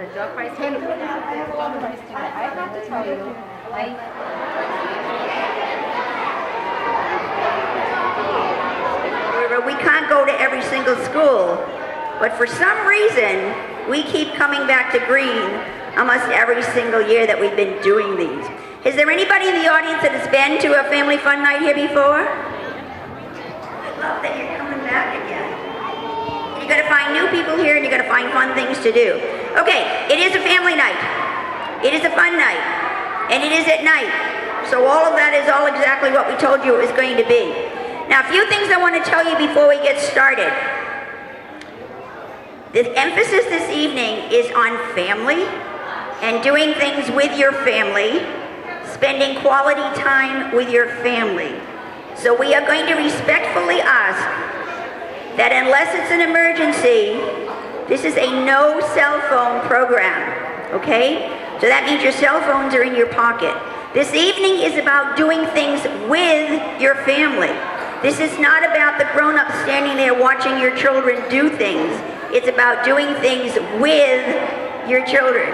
the door price. I have to tell you, we can't go to every single school, but for some reason, we keep coming back to Greene almost every single year that we've been doing these. Is there anybody in the audience that has been to a family fun night here before? I love that you're coming back again. You're going to find new people here and you're going to find fun things to do. Okay, it is a family night. It is a fun night. And it is at night. So all of that is all exactly what we told you it was going to be. Now, a few things I want to tell you before we get started. The emphasis this evening is on family and doing things with your family, spending quality time with your family. So we are going to respectfully ask that unless it's an emergency, this is a no cell phone program, okay? So that means your cell phones are in your pocket. This evening is about doing things with your family. This is not about the grown-ups standing there watching your children do things. It's about doing things with your children,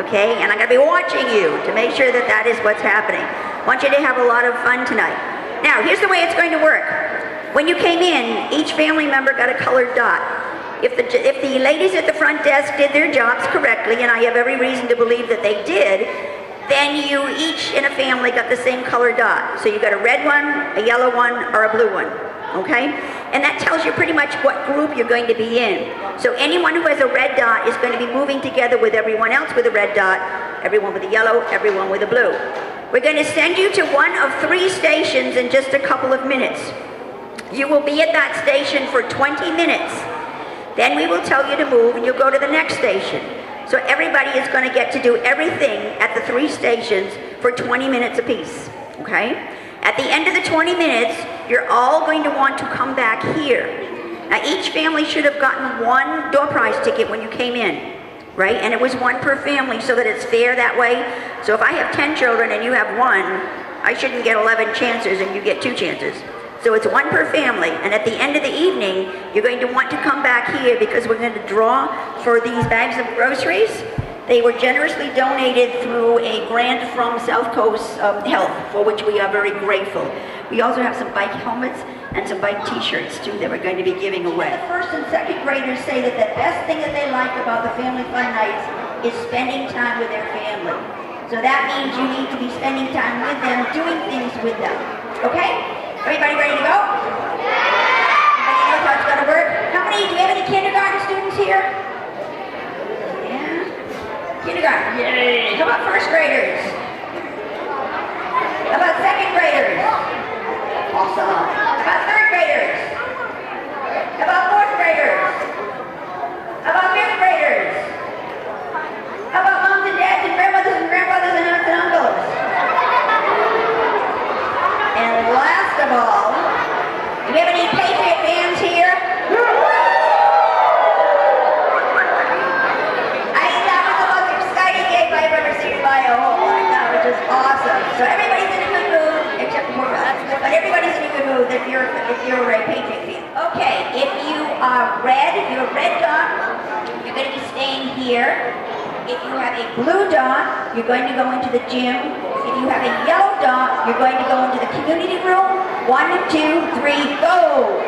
okay? And I'm gonna be watching you to make sure that that is what's happening. I want you to have a lot of fun tonight. Now, here's the way it's going to work. When you came in, each family member got a colored dot. If the ladies at the front desk did their jobs correctly, and I have every reason to believe that they did, then you each in a family got the same colored dot. So you got a red one, a yellow one, or a blue one, okay? And that tells you pretty much what group you're going to be in. So anyone who has a red dot is going to be moving together with everyone else with a red dot, everyone with a yellow, everyone with a blue. We're going to send you to one of 3 stations in just a couple of minutes. You will be at that station for 20 minutes. Then we will tell you to move and you'll go to the next station. So everybody is going to get to do everything at the 3 stations for 20 minutes apiece, okay? At the end of the 20 minutes, you're all going to want to come back here. Now each family should have gotten 1 door prize ticket when you came in, right? And it was 1 per family so that it's fair that way. So if I have 10 children and you have 1, I shouldn't get 11 chances and you get 2 chances. So it's 1 per family, and at the end of the evening, you're going to want to come back here because we're going to draw for these bags of groceries. They were generously donated through a grant from Southcoast Health, for which we are very grateful. We also have some bike helmets and some bike t-shirts too that we're going to be giving away. The 1st and 2nd graders say that the best thing that they like about the family fun nights is spending time with their family. So that means you need to be spending time with them, doing things with them, okay? Everybody ready to go? Everybody knows how it's going to work? Do we have any kindergarten students here? Yeah? Kindergarten. Yay! How about 1st graders? How about 2nd graders? Awesome. How about 3rd graders? How about 4th graders? How about 5th graders? How about moms and dads and grandmothers and grandfathers and aunts and uncles? And last of all, do we have any Patriot fans here? I think that was the most exciting game I've ever seen in my whole life. That was just awesome. So everybody's in a good mood, except for us. But everybody's in a good mood if you're a Patriot fan. Okay, if you are red, if you're a red dot, you're going to be staying here. If you have a blue dot, you're going to go into the gym. If you have a yellow dot, you're going to go into the community room. 1, 2, 3, go!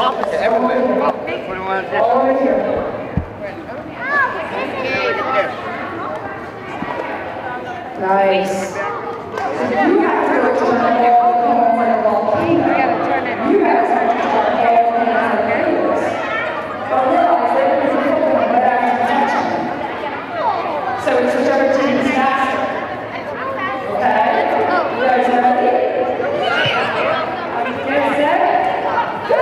opposite everywhere. Well, that's what I want to do. Nice. You have to go turn all the volcano. You guys have to turn all the volcanoes. But realize that it's a flipping right after attention. So it's whichever team is faster. Okay? You guys ready? Get set. Go!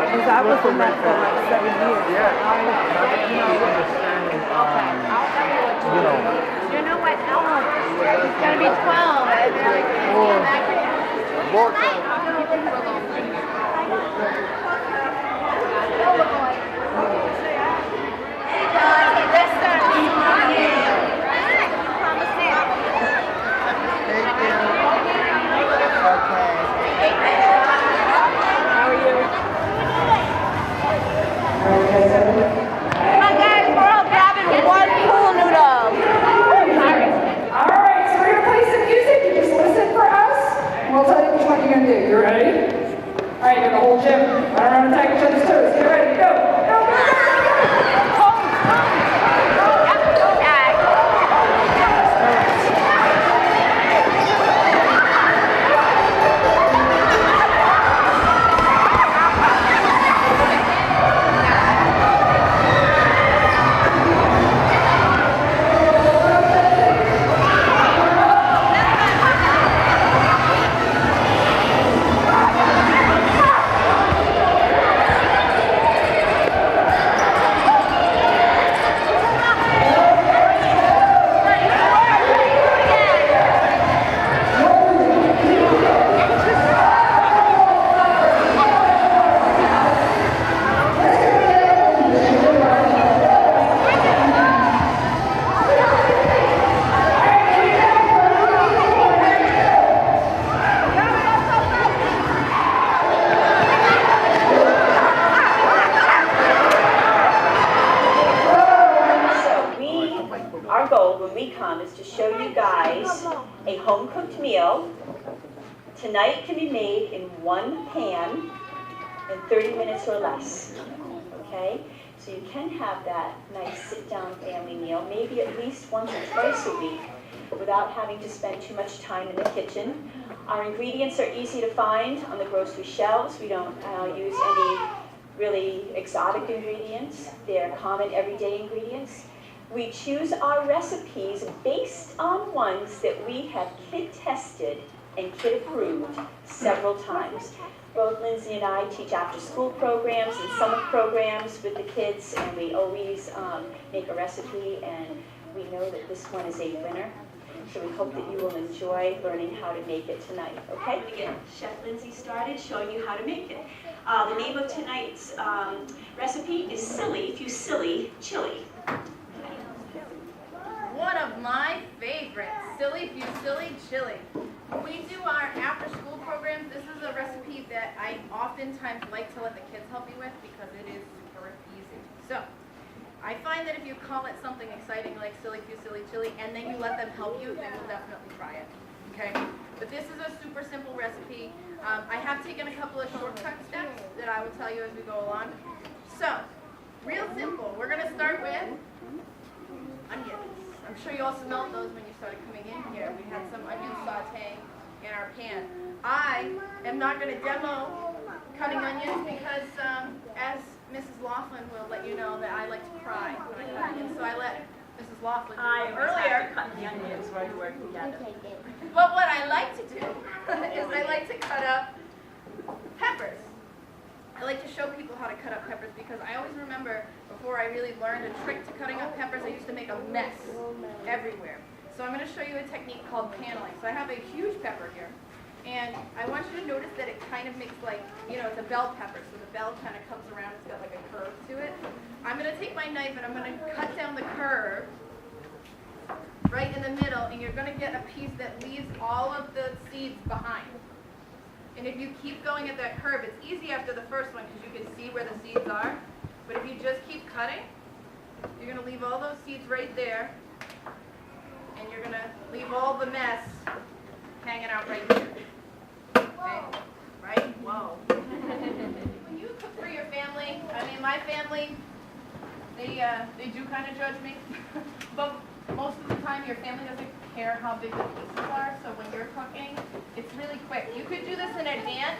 Because I was in that for like 7 years. Yeah. You know what? He's going to be 12. And they're like, You ready? All right, you're the whole gym. Run around and attack each other's toes. Get ready. Go. Go, go, go, go, Is to show you guys a home-cooked meal. Tonight can be made in one pan in 30 minutes or less. Okay? So you can have that nice sit-down family meal, maybe at least once or twice a week, without having to spend too much time in the kitchen. Our ingredients are easy to find on the grocery shelves. We don't use any really exotic ingredients. They're common everyday ingredients. We choose our recipes based on ones that we have kid tested and kid approved several times. Both Lindsay and I teach after school programs and summer programs with the kids, and we always make a recipe, and we know that this one is a winner. So we hope that you will enjoy learning how to make it tonight. Okay? Again, Chef Lindsay started showing you how to make it. The name of tonight's recipe is Silly Few Silly Chili. one of my favorites, Silly Few Silly Chili. When we do our after-school programs, this is a recipe that I oftentimes like to let the kids help me with because it is super easy. So, I find that if you call it something exciting like Silly Few Silly Chili, and then you let them help you, they will definitely try it. Okay? But this is a super simple recipe. I have taken a couple of shortcut steps that I will tell you as we go along. So, real simple. We're going to start with I'm sure you all smelled those when you started coming in here. We had some onion sauteing in our pan. I am not going to demo cutting onions because, as Mrs. Laughlin will let you know, that I like to cry when I cut onions. So I let Mrs. Laughlin do it earlier. Cut the onions while we work together. But what I like to do is I like to cut up peppers. I like to show people how to cut up peppers because I always remember before I really learned a trick to cutting up peppers, I used to make a mess everywhere. So I'm going to show you a technique called paneling. So I have a huge pepper here. And I want you to notice that it kind of makes like, it's a bell pepper. So the bell kind of comes around, it's got like a curve to it. I'm going to take my knife and I'm going to cut down the curve right in the middle, and you're going to get a piece that leaves all of the seeds behind. And if you keep going at that curve, it's easy after the first one because you can see where the seeds are. But if you just keep cutting, you're going to leave all those seeds right there, and you're going to leave all the mess hanging out right here. Okay? Right? Whoa. When you cook for your family, I mean, my family, they do kind of judge me, but most of the time your family doesn't care how big the pieces are, so when you're cooking, it's really quick. You could do this in advance.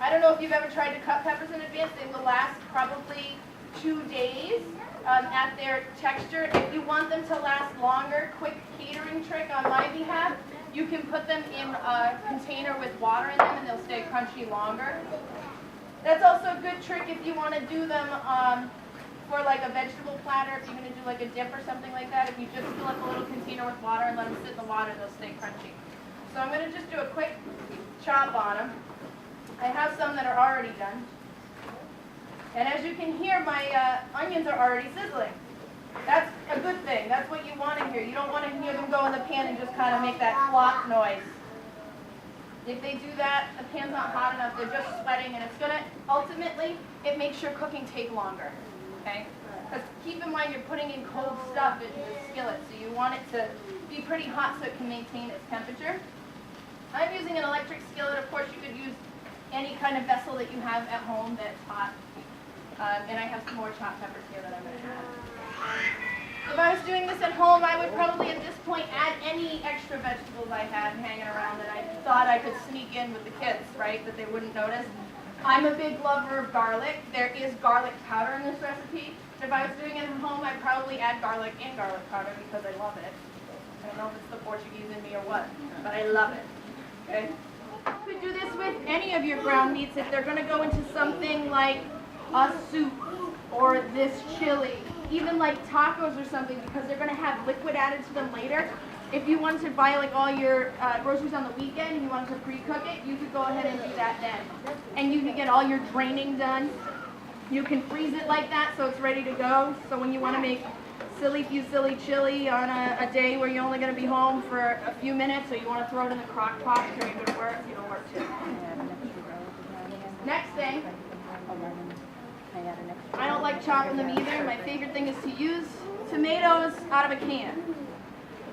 I don't know if you've ever tried to cut peppers in advance. They will last probably 2 days at their texture. If you want them to last longer, quick catering trick on my behalf, you can put them in a container with water in them and they'll stay crunchy longer. That's also a good trick if you want to do them for like a vegetable platter, if you're going to do like a dip or something like that. If you just fill up a little container with water and let them sit in the water, they'll stay crunchy. So I'm going to just do a quick chop on them. I have some that are already done. And as you can hear, my onions are already sizzling. That's a good thing. That's what you want to hear. You don't want to hear them go in the pan and just kind of make that flop noise. If they do that, the pan's not hot enough, they're just sweating, and it's going to, ultimately, it makes your cooking take longer. Okay? Because keep in mind you're putting in cold stuff into the skillet, so you want it to be pretty hot so it can maintain its temperature. I'm using an electric skillet. Of course, you could use any kind of vessel that you have at home that's hot. And I have some more chopped peppers here that I'm going to add. If I was doing this at home, I would probably at this point add any extra vegetables I had hanging around that I thought I could sneak in with the kids, right, that they wouldn't notice. I'm a big lover of garlic. There is garlic powder in this recipe. If I was doing it at home, I'd probably add garlic and garlic powder because I love it. I don't know if it's the Portuguese in me or what, but I love it. Okay? You could do this with any of your ground meats if they're going to go into something like a soup or this chili, even like tacos or something, because they're going to have liquid added to them later. If you wanted to buy like all your groceries on the weekend and you wanted to pre-cook it, you could go ahead and do that then. And you can get all your draining done. You can freeze it like that so it's ready to go. So when you want to make silly chili on a day where you're only going to be home for a few minutes, or you want to throw it in the crock pot during good work, it'll work too. Next thing, I don't like chopping them either. My favorite thing is to use tomatoes out of a can.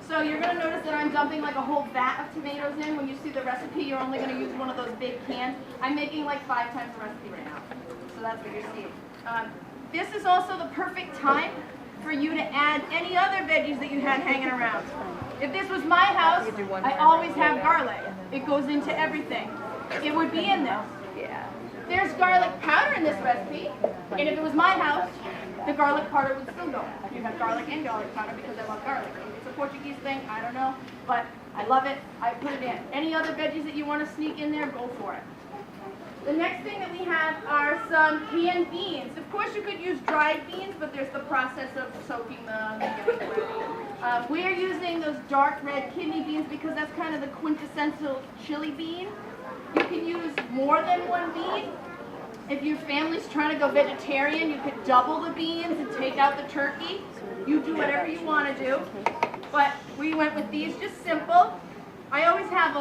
So you're going to notice that I'm dumping like a whole vat of tomatoes in. When you see the recipe, you're only going to use one of those big cans. I'm making like 5 times the recipe right now. So that's what you're seeing. This is also the perfect time for you to add any other veggies that you had hanging around. If this was my house, I always have garlic. It goes into everything. It would be in this. There's garlic powder in this recipe, and if it was my house, the garlic powder would still go. You have garlic and garlic powder because I love garlic. It's a Portuguese thing, I don't know, but I love it. I put it in. Any other veggies that you want to sneak in there, go for it. The next thing that we have are some canned beans. Of course, you could use dried beans, but there's the process of soaking them and getting them ready. We are using those dark red kidney beans because that's kind of the quintessential chili bean. You can use more than one bean. If your family's trying to go vegetarian, you could double the beans and take out the turkey. You do whatever you want to do. But we went with these, just simple. I always have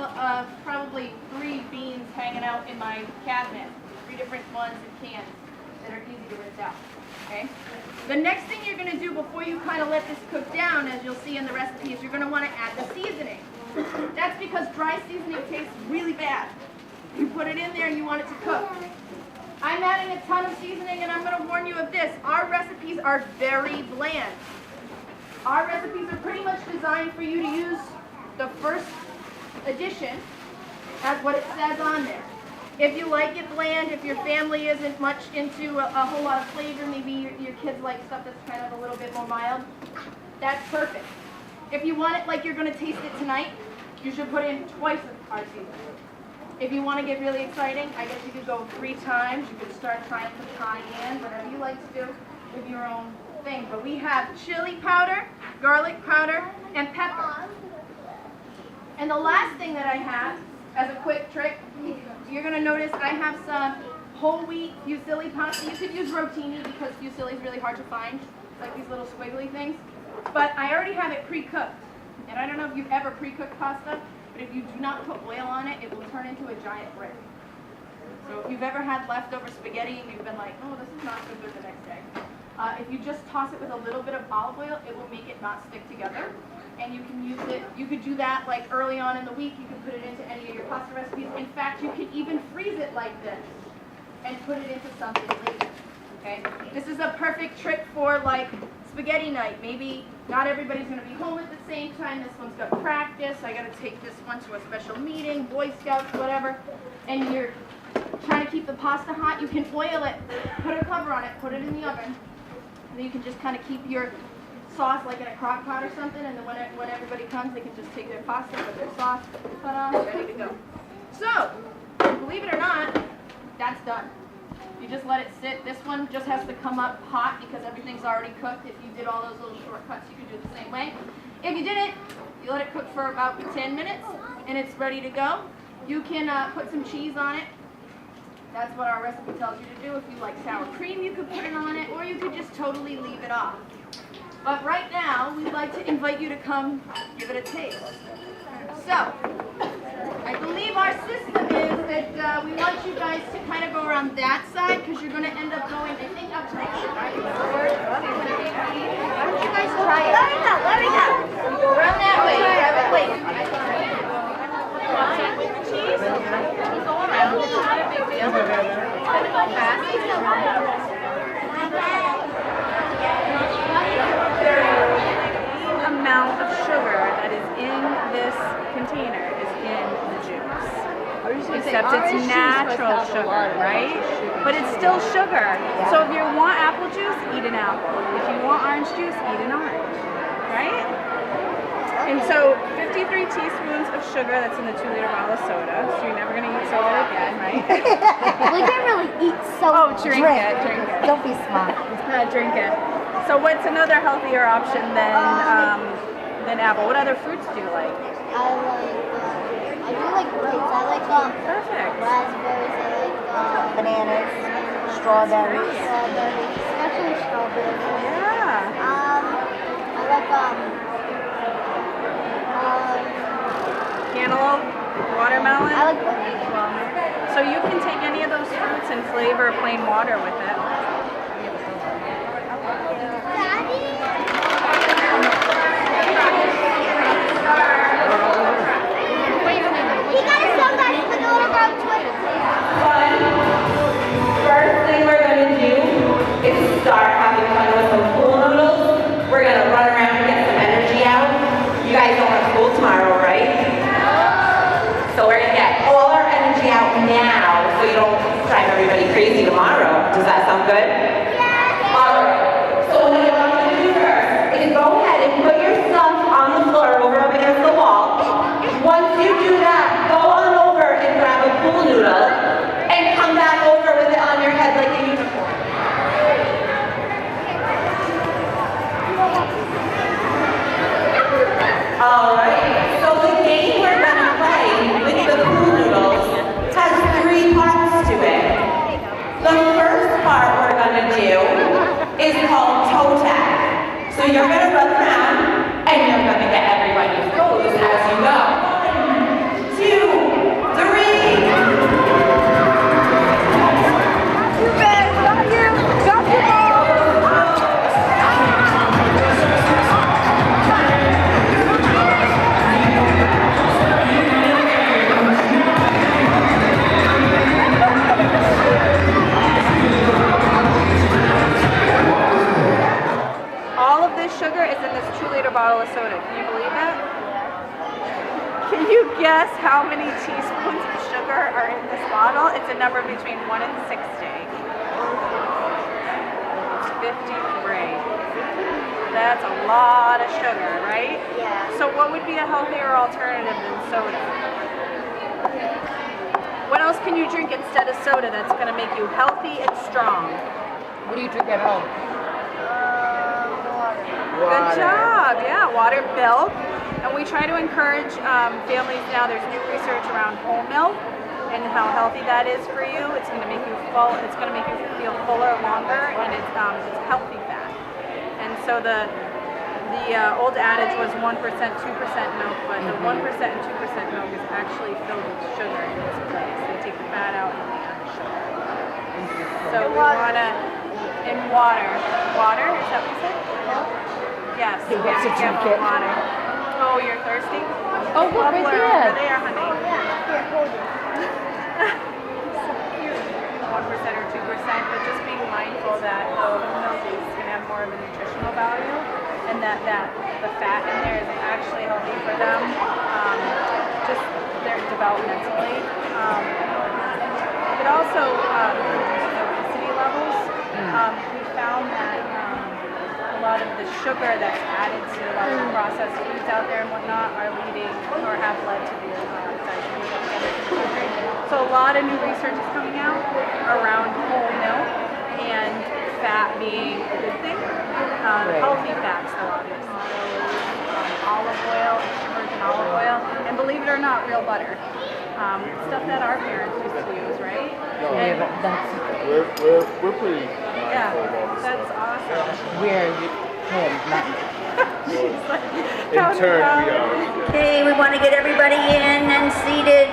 probably 3 beans hanging out in my cabinet, 3 different ones in cans that are easy to rinse out. Okay? The next thing you're going to do before you kind of let this cook down, as you'll see in the recipe, is you're going to want to add the seasoning. That's because dry seasoning tastes really bad. You put it in there and you want it to cook. I'm adding a ton of seasoning, and I'm going to warn you of this. Our recipes are very bland. Our recipes are pretty much designed for you to use the first edition as what it says on there. If you like it bland, if your family isn't much into a whole lot of flavor, maybe your kids like stuff that's kind of a little bit more mild, that's perfect. If you want it like you're going to taste it tonight, you should put in twice our seasoning. If you want to get really exciting, I guess you could go 3 times. You could start trying some cayenne, whatever you like to do with your own thing. But we have chili powder, garlic powder, and pepper. And the last thing that I have, as a quick trick, you're going to notice I have some whole wheat fusilli pasta. You could use rotini because fusilli is really hard to find, like these little squiggly things. But I already have it pre-cooked. And I don't know if you've ever pre-cooked pasta, but if you do not put oil on it, it will turn into a giant brick. So if you've ever had leftover spaghetti and you've been like, oh, this is not so good the next day, if you just toss it with a little bit of olive oil, it will make it not stick together. And you can use it, you could do that like early on in the week. You can put it into any of your pasta recipes. In fact, you can even freeze it like this and put it into something later. Okay? This is a perfect trick for like spaghetti night. Maybe not everybody's going to be home at the same time. This one's got practice. I got to take this one to a special meeting, Boy Scouts, whatever. And you're trying to keep the pasta hot. You can oil it, put a cover on it, put it in the oven. And then you can just kind of keep your sauce like in a crock pot or something. And then when everybody comes, they can just take their pasta, put their sauce, ta-da, ready to go. So, believe it or not, that's done. You just let it sit. This one just has to come up hot because everything's already cooked. If you did all those little shortcuts, you could do the same way. If you didn't, you let it cook for about 10 minutes and it's ready to go. You can put some cheese on it. That's what our recipe tells you to do. If you like sour cream, you could put it on it, or you could just totally leave it off. But right now, we'd like to invite you to come give it a taste. So, I believe our system is that we want you guys to kind of go around that side because you're going to end up going, I think, up to the end, right? Why don't you guys try it? Let me go. Go around that way. Grab a plate. With the cheese, you go around. It's not a big deal. It's going to go fast. The amount of sugar that is in this container is in the juice. Except it's natural sugar, right? But it's still sugar. So if you want apple juice, eat an apple. If you want orange juice, eat an orange, right? And so 53 teaspoons of sugar, that's in the 2-liter bottle of soda. So you're never going to eat soda again, right? We can't really eat soda. Oh, drink it. Don't be smart. Drink it. So what's another healthier option than apple? What other fruits do you like? I do like grapes. I like Perfect. raspberries. I like Bananas, strawberries. especially strawberries. Yeah. I like Cantaloupe, watermelon. I like bananas. So you can take any of those fruits and flavor plain water with it. First thing we're going to do is start having fun with some pool noodles. We're going to run around and get some energy out. You guys don't have school tomorrow, right? So we're going to get all our energy out now so you don't drive everybody crazy tomorrow. Does that sound good? Yeah. All right. So what I want you to do first is go ahead and put your stuff on the floor over up against the wall. Once you do that, go on over and grab a pool noodle and come back over with it on your head like a unicorn. Alright, so the game we're going to play with the pool noodles has 3 parts to it. The first part we're going to do is called toe tag. So you're going to run around and you're going to get everybody's toes as you go. 1, 2, 3. All of this sugar is in this 2-liter bottle of soda. Can you believe that? Can you guess how many teaspoons of sugar are in this bottle? It's a number between 1 and 60. It's 53. That's a lot of sugar, right? Yeah. So what would be a healthier alternative than soda? What else can you drink instead of soda that's going to make you healthy and strong? What do you drink at home? Good job. Yeah, water, milk. And we try to encourage families now. There's new research around whole milk and how healthy that is for you. It's going to make you full. It's going to make you feel fuller longer, and it's healthy fat. And so the old adage was 1%, 2% milk, but the 1% and 2% milk is actually filled with sugar in its place. They take the fat out and they add the sugar. So we want to, in water. Water, is that what you said? Yes. He wants to drink it. Water. Oh, you're thirsty? Oh, look right Over there. there, honey. Here, hold it. 1% or 2%, but just being mindful that milk is going to have more of a nutritional value, and that the fat in there is actually healthy for them, just their developmentally. It also reduces obesity levels. We found that a lot of the sugar that's added to a lot of the processed foods out there and whatnot are leading or have led to the diabetes epidemic in the country. So a lot of new research is coming out around whole milk and fat being a good thing. Healthy fats, though, obviously. Olive oil, virgin olive oil, and believe it or not, real butter. Stuff that our parents used to use, right? And We're pretty yeah, mindful of all this that's stuff. awesome. Where you him, not me. She's like, In turn, we are. Okay, we want to get everybody in and seated.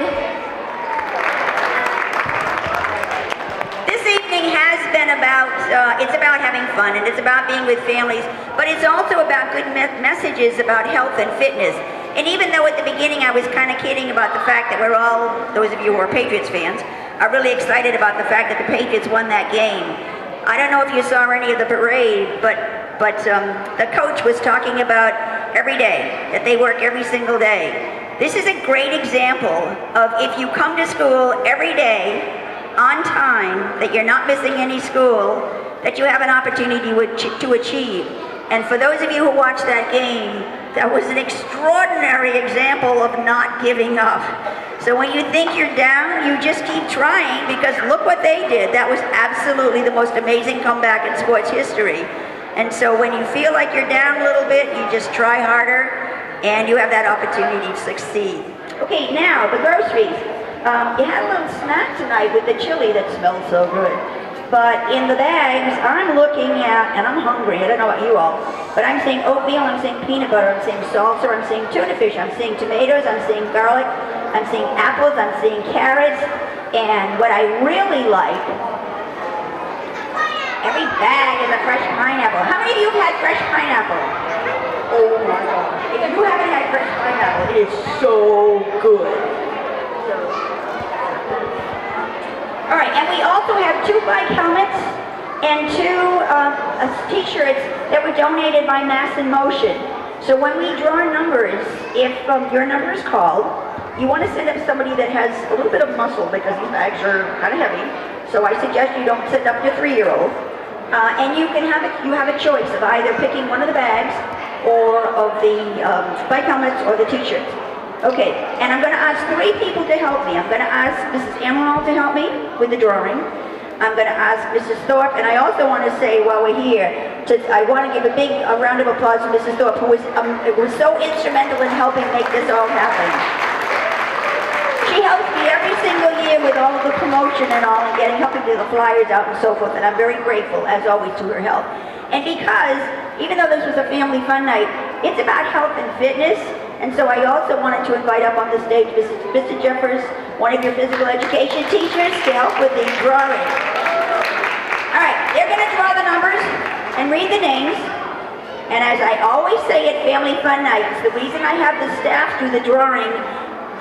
This evening has been about, it's about having fun, and it's about being with families, but it's also about good messages about health and fitness. And even though at the beginning I was kind of kidding about the fact that we're all, those of you who are Patriots fans, are really excited about the fact that the Patriots won that game. I don't know if you saw any of the parade, but the coach was talking about every day, that they work every single day. This is a great example of if you come to school every day on time, that you're not missing any school, that you have an opportunity to achieve. And for those of you who watched that game, that was an extraordinary example of not giving up. So when you think you're down, you just keep trying, because look what they did. That was absolutely the most amazing comeback in sports history. And so when you feel like you're down a little bit, you just try harder, and you have that opportunity to succeed. Okay, now the groceries. You had a little snack tonight with the chili that smells so good. But in the bags, I'm looking at, and I'm hungry, I don't know about you all, but I'm seeing oatmeal, I'm seeing peanut butter, I'm seeing salsa, I'm seeing tuna fish, I'm seeing tomatoes, I'm seeing garlic, I'm seeing apples, I'm seeing carrots, and what I really like, every bag is a fresh pineapple. How many of you have had fresh pineapple? Oh my gosh. If you haven't had fresh pineapple, it is so good. All right, and we also have 2 bike helmets and 2 t-shirts that were donated by Mass in Motion. So when we draw numbers, if your number is called, you want to send up somebody that has a little bit of muscle, because these bags are kind of heavy. So I suggest you don't send up your 3-year-old. And you have a choice of either picking one of the bags or of the bike helmets or the t-shirts. Okay, and I'm going to ask 3 people to help me. I'm going to ask Mrs. Amaral to help me with the drawing. I'm going to ask Mrs. Thorpe, and I also want to say while we're here, I want to give a big round of applause to Mrs. Thorpe, who was so instrumental in helping make this all happen. She helps me every single year with all of the promotion and all, and helping get the flyers out and so forth, and I'm very grateful, as always, to her help. And because, even though this was a family fun night, it's about health and fitness. And so I also wanted to invite up on the stage Mr. Jeffers, one of your physical education teachers, to help with the drawing. All right, they're going to draw the numbers and read the names. And as I always say at Family Fun Nights, the reason I have the staff do the drawing,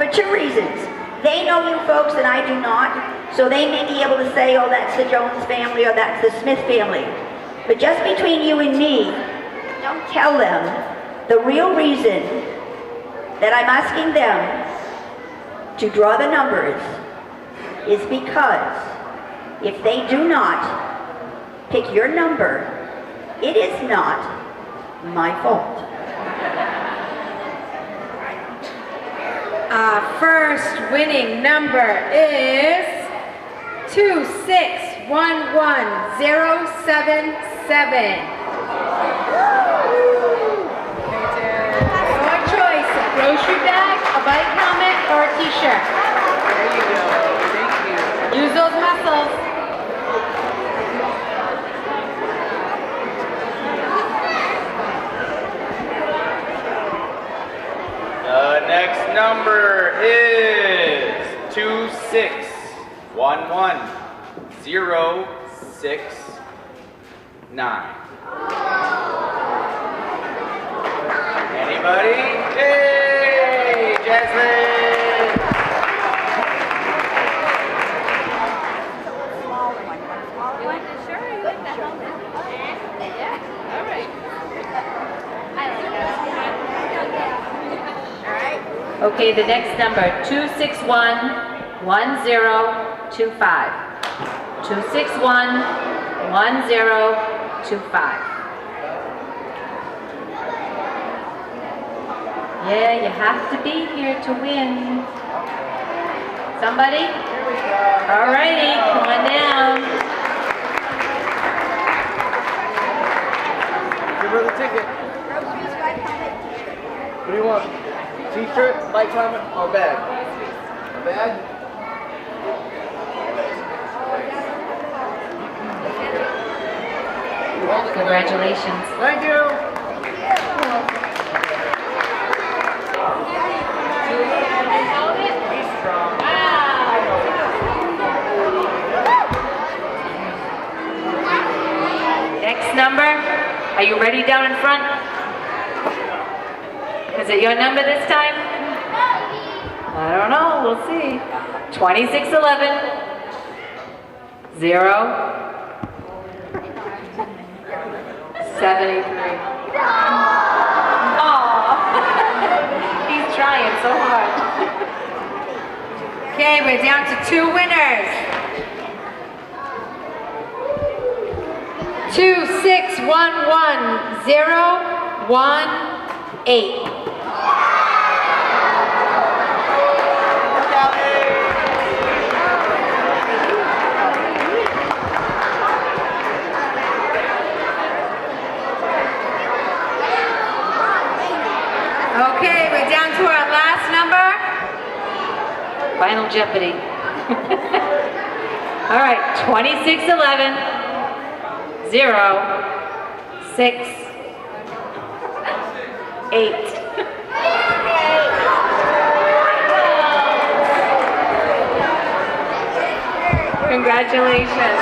for 2 reasons. They know you folks and I do not, so they may be able to say, oh, that's the Jones family or that's the Smith family. But just between you and me, don't tell them the real reason that I'm asking them to draw the numbers is because if they do not pick your number, it is not my fault. Our first winning number is 2611077. Your choice, a grocery bag, a bike helmet, or a t-shirt. There you go. Thank you. Use those muscles. The next number is 2611069. Anybody? Hey, Jasmine! Okay, the next number, 2611025. 2611025. Yeah, you have to be here to win. Somebody? Alrighty, come on down. Give her the ticket. What do you want? T-shirt, bike helmet, or bag? A bag? Congratulations. Thank you. Next number, are you ready down in front? Is it your number this time? I don't know, we'll see. 2611 0 73. Aw, he's trying so hard. Okay, we're down to 2 winners. 2611018. Okay, we're down to our last number. Final Jeopardy. All right, 2611 068. Congratulations.